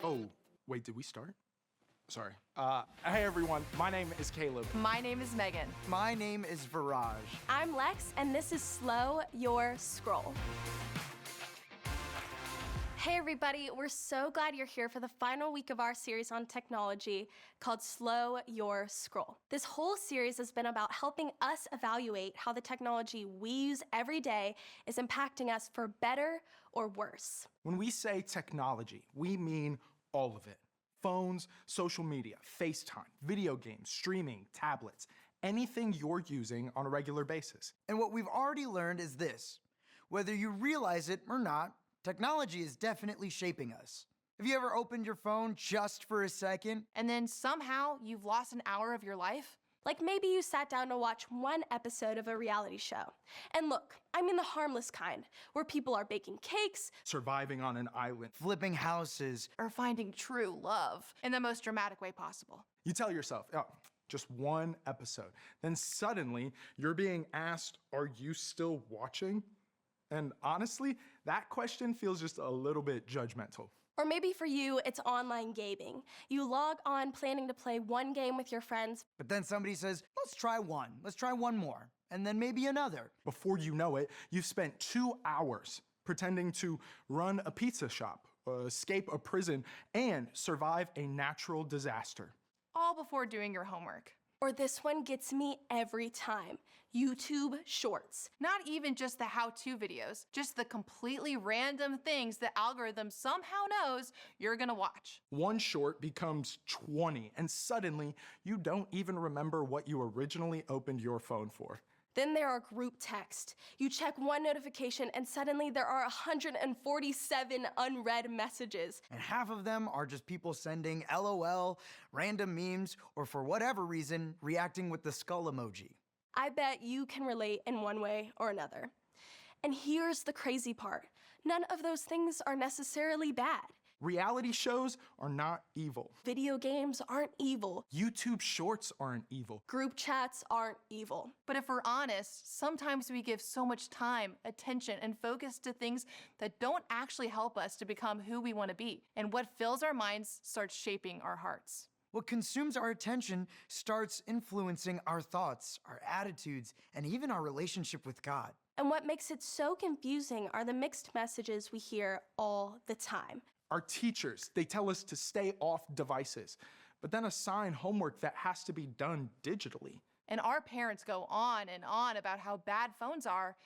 Oh, wait, did we start? Sorry. Hey everyone, my name is Caleb. My name is Megan. My name is Viraj. I'm Lex, and this is Slow Your Scroll. Hey everybody, we're so glad you're here for the final week of our series on technology called Slow Your Scroll. This whole series has been about helping us evaluate how the technology we use every day is impacting us for better or worse. When we say technology, we mean all of it. Phones, social media, FaceTime, video games, streaming, tablets, anything you're using on a regular basis. And what we've already learned is this: whether you realize it or not, technology is definitely shaping us. Have you ever opened your phone just for a second? And then somehow you've lost an hour of your life? Like maybe you sat down to watch one episode of a reality show. And look, I mean the harmless kind, where people are baking cakes, Surviving on an island. Flipping houses. Or finding true love in the most dramatic way possible? You tell yourself, oh, just one episode. Then suddenly you're being asked, are you still watching? And honestly, that question feels just a little bit judgmental. or maybe for you, it's online gaming. You log on planning to play one game with your friends, But then somebody says, let's try one more, and then maybe another. Before you know it, you've spent 2 hours pretending to run a pizza shop, escape a prison, and survive a natural disaster. All before doing your homework. or this one gets me every time, YouTube Shorts. Not even just the how-to videos, just the completely random things the algorithm somehow knows you're gonna watch. One short becomes 20, and suddenly you don't even remember what you originally opened your phone for. Then there are group text. You check one notification and suddenly there are 147 unread messages. And half of them are just people sending LOL, random memes, or for whatever reason, reacting with the skull emoji. I bet you can relate in one way or another. And here's the crazy part. None of those things are necessarily bad. Reality shows are not evil. Video games aren't evil. YouTube shorts aren't evil. Group chats aren't evil. But if we're honest, sometimes we give so much time, attention, and focus to things that don't actually help us to become who we want to be. And what fills our minds starts shaping our hearts. What consumes our attention starts influencing our thoughts, our attitudes, and even our relationship with God. And what makes it so confusing are the mixed messages we hear all the time. Our teachers, they tell us to stay off devices, but then assign homework that has to be done digitally. And our parents go on and on about how bad phones are,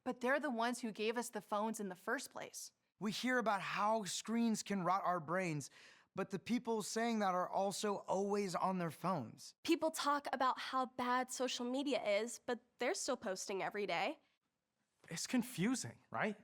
but they're the ones who gave us the phones in the first place. We hear about how screens can rot our brains, but the people saying that are also always on their phones. People talk about how bad social media is, but they're still posting every day. It's confusing, right?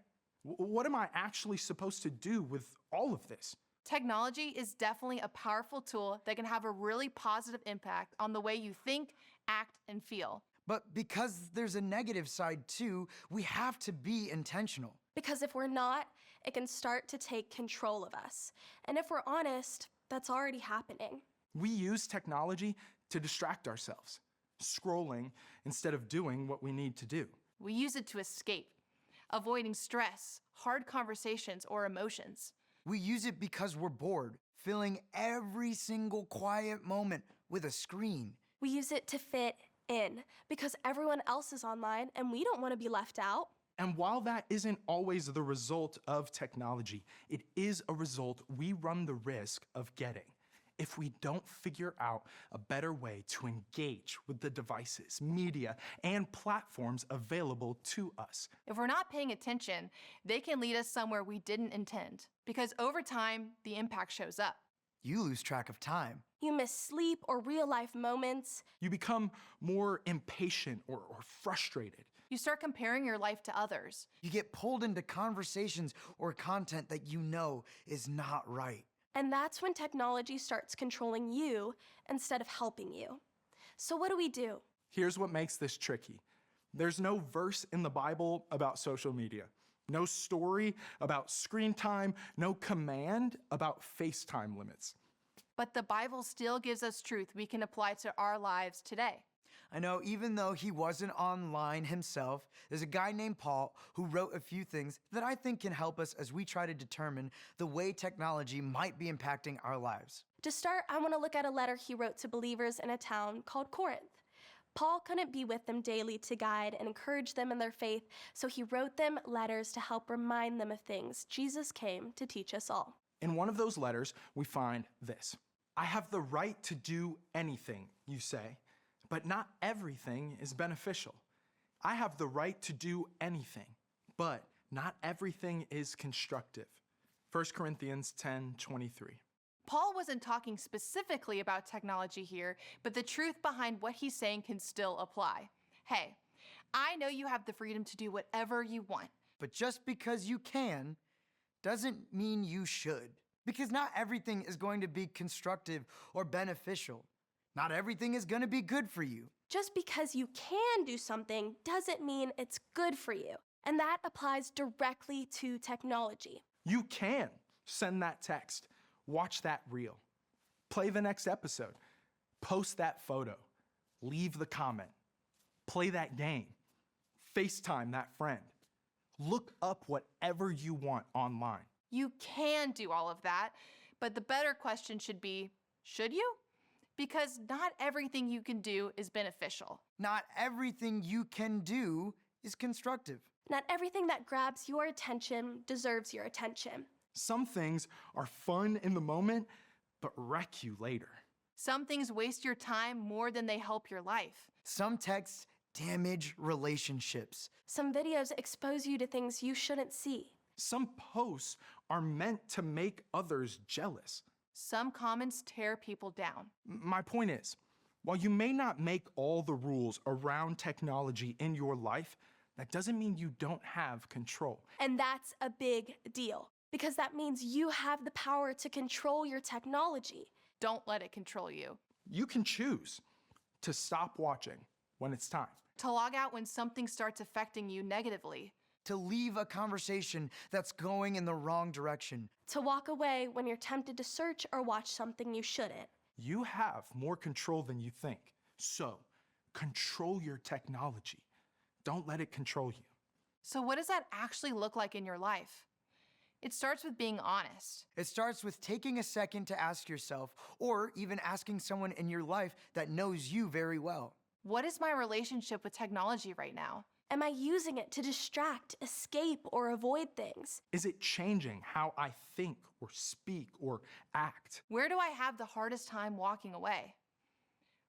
What am I actually supposed to do with all of this? Technology is definitely a powerful tool that can have a really positive impact on the way you think, act, and feel. But because there's a negative side too, we have to be intentional. Because if we're not, it can start to take control of us. And if we're honest, that's already happening. We use technology to distract ourselves, scrolling instead of doing what we need to do. We use it to escape, avoiding stress, hard conversations, or emotions. We use it because we're bored, filling every single quiet moment with a screen. We use it to fit in because everyone else is online and we don't want to be left out. And while that isn't always the result of technology, it is a result we run the risk of getting if we don't figure out a better way to engage with the devices, media, and platforms available to us. If we're not paying attention, they can lead us somewhere we didn't intend. Because over time, the impact shows up. You lose track of time. You miss sleep or real life moments. You become more impatient or frustrated. You start comparing your life to others. You get pulled into conversations or content that you know is not right. And that's when technology starts controlling you instead of helping you. So what do? Here's what makes this tricky. There's no verse in the Bible about social media, no story about screen time, no command about FaceTime limits. But the Bible still gives us truth we can apply to our lives today. I know even though he wasn't online himself, there's a guy named Paul who wrote a few things that I think can help us as we try to determine the way technology might be impacting our lives. To start, I want to look at a letter he wrote to believers in a town called Corinth. Paul couldn't be with them daily to guide and encourage them in their faith, so he wrote them letters to help remind them of things Jesus came to teach us all. In one of those letters, we find this. I have the right to do anything, you say, but not everything is beneficial. I have the right to do anything, but not everything is constructive. 1 Corinthians 10:23. Paul wasn't talking specifically about technology here, but the truth behind what he's saying can still apply. Hey, I know you have the freedom to do whatever you want. But just because you can doesn't mean you should. Because not everything is going to be constructive or beneficial. Not everything is going to be good for you. Just because you can do something doesn't mean it's good for you. And that applies directly to technology. You can send that text, watch that reel, play the next episode, post that photo, leave the comment, play that game, FaceTime that friend, look up whatever you want online. You can do all of that, but the better question should be, should you? Because not everything you can do is beneficial. Not everything you can do is constructive. Not everything that grabs your attention deserves your attention. Some things are fun in the moment, but wreck you later. Some things waste your time more than they help your life. Some texts damage relationships. Some videos expose you to things you shouldn't see. Some posts are meant to make others jealous. Some comments tear people down. My point is, while you may not make all the rules around technology in your life, that doesn't mean you don't have control. And that's a big deal, because that means you have the power to control your technology. Don't let it control you. You can choose to stop watching when it's time. To log out when something starts affecting you negatively. To leave a conversation that's going in the wrong direction. To walk away when you're tempted to search or watch something you shouldn't. You have more control than you think. So, control your technology. Don't let it control you. So what does that actually look like in your life? It starts with being honest. It starts with taking a second to ask yourself, or even asking someone in your life that knows you very well. What is my relationship with technology right now? Am I using it to distract, escape, or avoid things? Is it changing how I think or speak or act? Where do I have the hardest time walking away?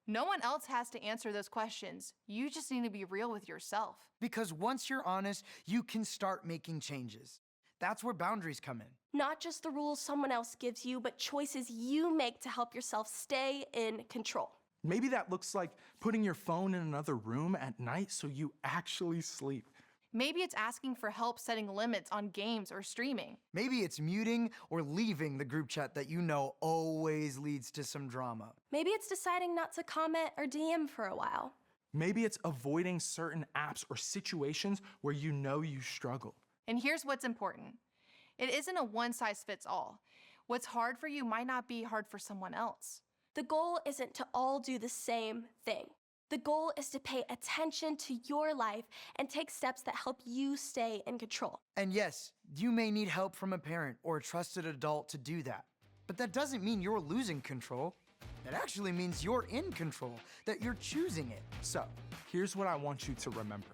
No one else has to answer those questions. You just need to be real with yourself. Because once you're honest, you can start making changes. That's where boundaries come in. Not just the rules someone else gives you, but choices you make to help yourself stay in control. Maybe that looks like putting your phone in another room at night so you actually sleep. Maybe it's asking for help setting limits on games or streaming. Maybe it's muting or leaving the group chat that you know always leads to some drama. Maybe it's deciding not to comment or DM for a while. Maybe it's avoiding certain apps or situations where you know you struggle. And here's what's important. It isn't a one-size-fits-all. What's hard for you might not be hard for someone else. The goal isn't to all do the same thing. The goal is to pay attention to your life and take steps that help you stay in control. And yes, you may need help from a parent or a trusted adult to do that. But that doesn't mean you're losing control. It actually means you're in control, that you're choosing it. So, here's what I want you to remember.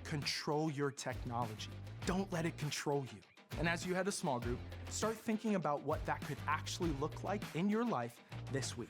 Control your technology. Don't let it control you. And as you head to small group, start thinking about what that could actually look like in your life this week.